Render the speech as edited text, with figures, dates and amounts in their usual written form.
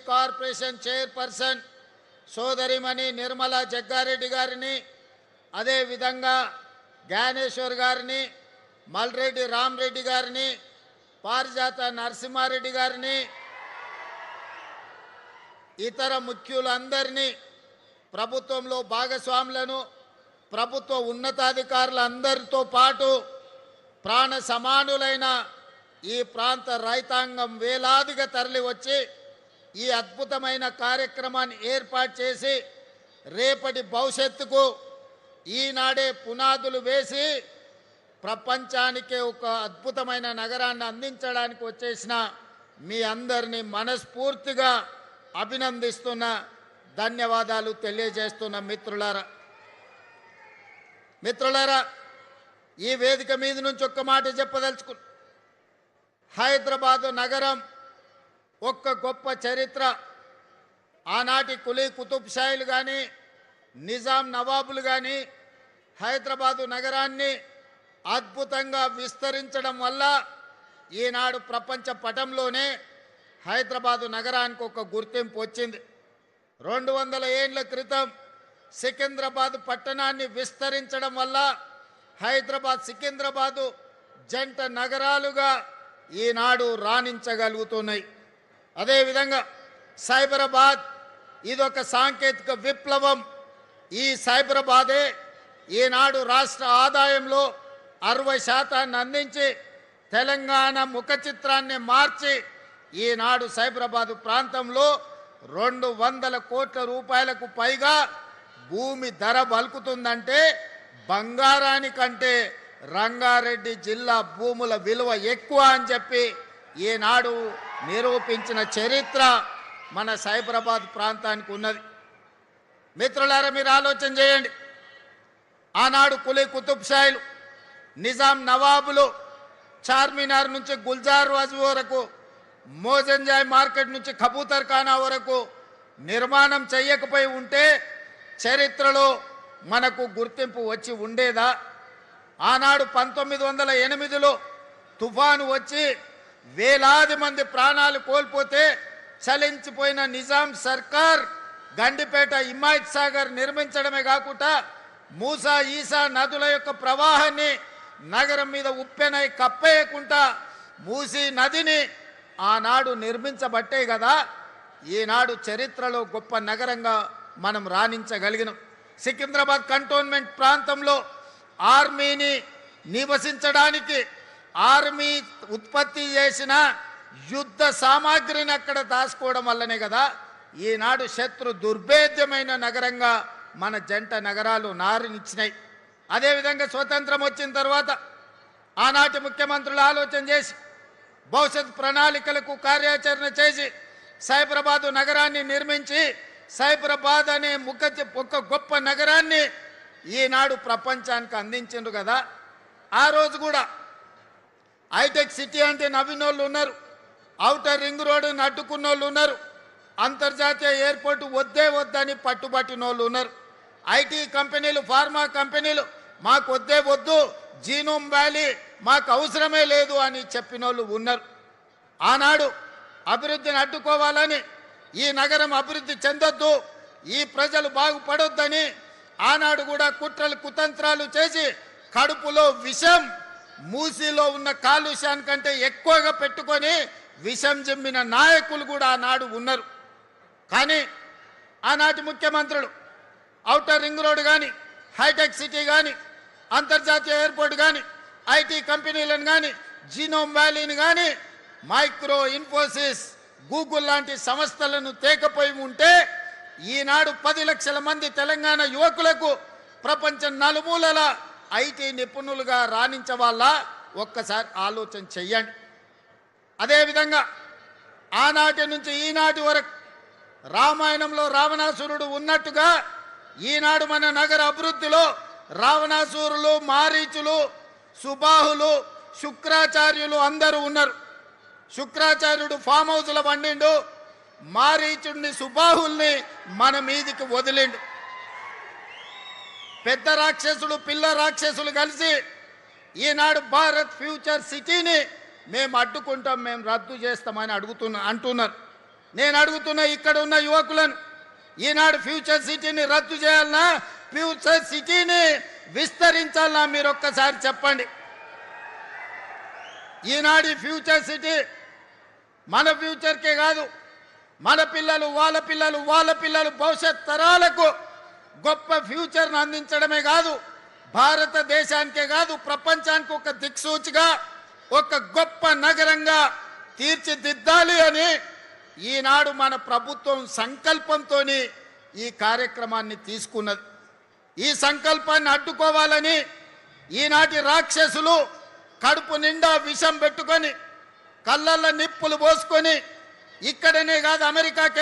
Corporation chairperson సోదరిమణి Nirmala Jaggareddy గారిని, అదేవిధంగా జ్ఞానేశ్వర్ గారిని, మల్రెడ్డి రామరెడ్డి గారిని, పారిజాత నరసింహారెడ్డి గారిని, ఇతర ముఖ్యులందరినీ, ప్రభుత్వంలో భాగస్వాములను, ప్రభుత్వ ఉన్నతాధికారులందరితో పాటు ప్రాణ సమానులైన ఈ ప్రాంత రైతాంగం వేలాదిగా తరలి వచ్చి ఈ అద్భుతమైన కార్యక్రమాన్ని ఏర్పాటు చేసి రేపటి భవిష్యత్తుకు ఈనాడే పునాదులు వేసి ప్రపంచానికే ఒక అద్భుతమైన నగరాన్ని అందించడానికి వచ్చేసిన మీ అందరినీ మనస్ఫూర్తిగా అభినందిస్తున్న, ధన్యవాదాలు తెలియజేస్తున్న మిత్రులారా, ఈ వేదిక మీద నుంచి ఒక్క మాట చెప్పదలుచుకున్నా. హైదరాబాదు నగరం ఒక్క గొప్ప చరిత్ర. ఆనాటి కులీ కుతుబ్ షాయిలు కానీ, నిజాం నవాబులు కానీ హైదరాబాదు నగరాన్ని అద్భుతంగా విస్తరించడం వల్ల ఈనాడు ప్రపంచ పటంలోనే హైదరాబాదు నగరానికి ఒక గుర్తింపు వచ్చింది. 200 ఏళ్ల క్రితం సికింద్రాబాద్ పట్టణాన్ని విస్తరించడం వల్ల హైదరాబాద్ సికింద్రాబాదు జంట నగరాలుగా ఈనాడు రాణించగలుగుతున్నాయి. అదేవిధంగా సైబరాబాద్ ఇదొక సాంకేతిక విప్లవం. ఈ సైబరాబాదే ఈనాడు రాష్ట్ర ఆదాయంలో 60% అందించి తెలంగాణ ముఖ చిత్రాన్ని మార్చి ఈనాడు సైబరాబాదు ప్రాంతంలో 200 కోట్ల రూపాయలకు పైగా భూమి ధర బలుకుతుందంటే బంగారానికంటే రంగారెడ్డి జిల్లా భూముల విలువ ఎక్కువ అని చెప్పి ఈనాడు నిరూపించిన చరిత్ర మన సైబరాబాద్ ప్రాంతానికి ఉన్నది. మిత్రులారా, మీరు ఆలోచన చేయండి. ఆనాడు కులీ కుతుబ్ షాయిలు, నిజాం నవాబులు చార్మినార్ నుంచి గుల్జార్ వాజ్ వరకు, మోజంజాయ్ మార్కెట్ నుంచి కబూతర్ ఖానా వరకు నిర్మాణం చేయకపోయి ఉంటే చరిత్రలో మనకు గుర్తింపు వచ్చి ఉండేదా? ఆనాడు 1908లో తుఫాను వచ్చి వేలాది మంది ప్రాణాలు కోల్పోతే చలించిపోయిన నిజాం సర్కార్ గండిపేట హిమాయత్ సాగర్ నిర్మించడమే కాకుండా మూసా ఈసా నదుల యొక్క ప్రవాహాన్ని నగరం మీద ఉప్పెనై కప్పేయకుండా మూసీ నదిని ఆనాడు నిర్మించబట్టే కదా ఈనాడు చరిత్రలో గొప్ప నగరంగా మనం రాణించగలిగినాం. సికింద్రాబాద్ కంటోన్మెంట్ ప్రాంతంలో ఆర్మీని నివసించడానికి ఆర్మీ ఉత్పత్తి చేసిన యుద్ధ సామాగ్రిని అక్కడ దాచుకోవడం వల్లనే కదా ఈనాడు శత్రు దుర్భేద్యమైన నగరంగా మన జంట నగరాలు నారునిచ్చినాయి. అదేవిధంగా స్వతంత్రం వచ్చిన తర్వాత ఆనాటి ముఖ్యమంత్రులు ఆలోచన చేసి భవిష్యత్ ప్రణాళికలకు కార్యాచరణ చేసి సైబరాబాదు నగరాన్ని నిర్మించి సైబరాబాద్ అనే ఒక గొప్ప నగరాన్ని ఈనాడు ప్రపంచానికి అందించిండ్రు కదా. ఆ రోజు కూడా హైటెక్ సిటీ అంటే నవ్వినోళ్ళు ఉన్నారు, ఔటర్ రింగ్ రోడ్డుని అడ్డుకున్నోళ్ళు ఉన్నారు, అంతర్జాతీయ ఎయిర్పోర్ట్ వద్దే వద్దని పట్టుబట్టినోళ్ళు ఉన్నారు, ఐటీ కంపెనీలు, ఫార్మా కంపెనీలు మాకు వద్దే వద్దు, జీనోమ్ వ్యాలీ మాకు అవసరమే లేదు అని చెప్పినోళ్ళు ఉన్నారు. ఆనాడు అభివృద్ధిని అడ్డుకోవాలని, ఈ నగరం అభివృద్ధి చెందొద్దు, ఈ ప్రజలు బాగుపడొద్దని ఆనాడు కూడా కుట్రలు కుతంత్రాలు చేసి కడుపులో విషం, మూసీలో ఉన్న కాలుష్యానికంటే ఎక్కువగా పెట్టుకొని విషం జమ్మిన నాయకులు కూడా ఆనాడు ఉన్నారు. కానీ ఆనాటి ముఖ్యమంత్రులు ఔటర్ రింగ్ రోడ్ కానీ, హైటెక్ సిటీ కానీ, అంతర్జాతీయ ఎయిర్పోర్ట్ కానీ, ఐటీ కంపెనీలను కానీ, జీనోమ్ వ్యాలీని కానీ, మైక్రో ఇన్ఫోసిస్, గూగుల్ లాంటి సంస్థలను తేకపోయి ఉంటే ఈనాడు 10 లక్షల మంది తెలంగాణ యువకులకు ప్రపంచం నలుమూలల ఐటీ నిపుణులుగా రాణించవాళ్ళ ఒక్కసారి ఆలోచన చెయ్యండి. అదేవిధంగా ఆనాటి నుంచి ఈనాటి వరకు రామాయణంలో రావణాసురుడు ఉన్నట్టుగా ఈనాడు మన నగర అభివృద్ధిలో రావణాసురులు, మారీచులు, సుబాహులు, శుక్రాచార్యులు అందరూ ఉన్నారు. శుక్రాచార్యుడు ఫామ్ హౌస్లో వండిండు, మారీచుడిని, సుబాహుల్ని మన మీదికి వదిలిండు. పెద్ద రాక్షసులు, పిల్ల రాక్షసులు కలిసి ఈనాడు భారత్ ఫ్యూచర్ సిటీని మేము అడ్డుకుంటాం, మేము రద్దు చేస్తామని అంటున్నారు. నేను అడుగుతున్న ఇక్కడ ఉన్న యువకులను, ఈనాడు ఫ్యూచర్ సిటీని రద్దు చేయాలన్నా ఫ్యూచర్ సిటీని విస్తరించాలన్నా మీరు ఒక్కసారి చెప్పండి. ఈనాడు ఫ్యూచర్ సిటీ మన ఫ్యూచర్కే కాదు, మన పిల్లలు వాళ్ళ పిల్లలు వాళ్ళ పిల్లలు భవిష్యత్ తరాలకు గొప్ప ఫ్యూచర్ను అందించడమే కాదు, భారతదేశానికే కాదు ప్రపంచానికి ఒక దిక్సూచిగా ఒక గొప్ప నగరంగా తీర్చిదిద్దాలి అని ఈనాడు మన ప్రభుత్వం సంకల్పంతో ఈ కార్యక్రమాన్ని తీసుకున్నది. ఈ సంకల్పాన్ని అడ్డుకోవాలని ఈనాటి రాక్షసులు కడుపు నిండా విషం పెట్టుకొని కళ్ళల్లో నిప్పులు పోసుకొని ఇక్కడనే కాదు అమెరికాకి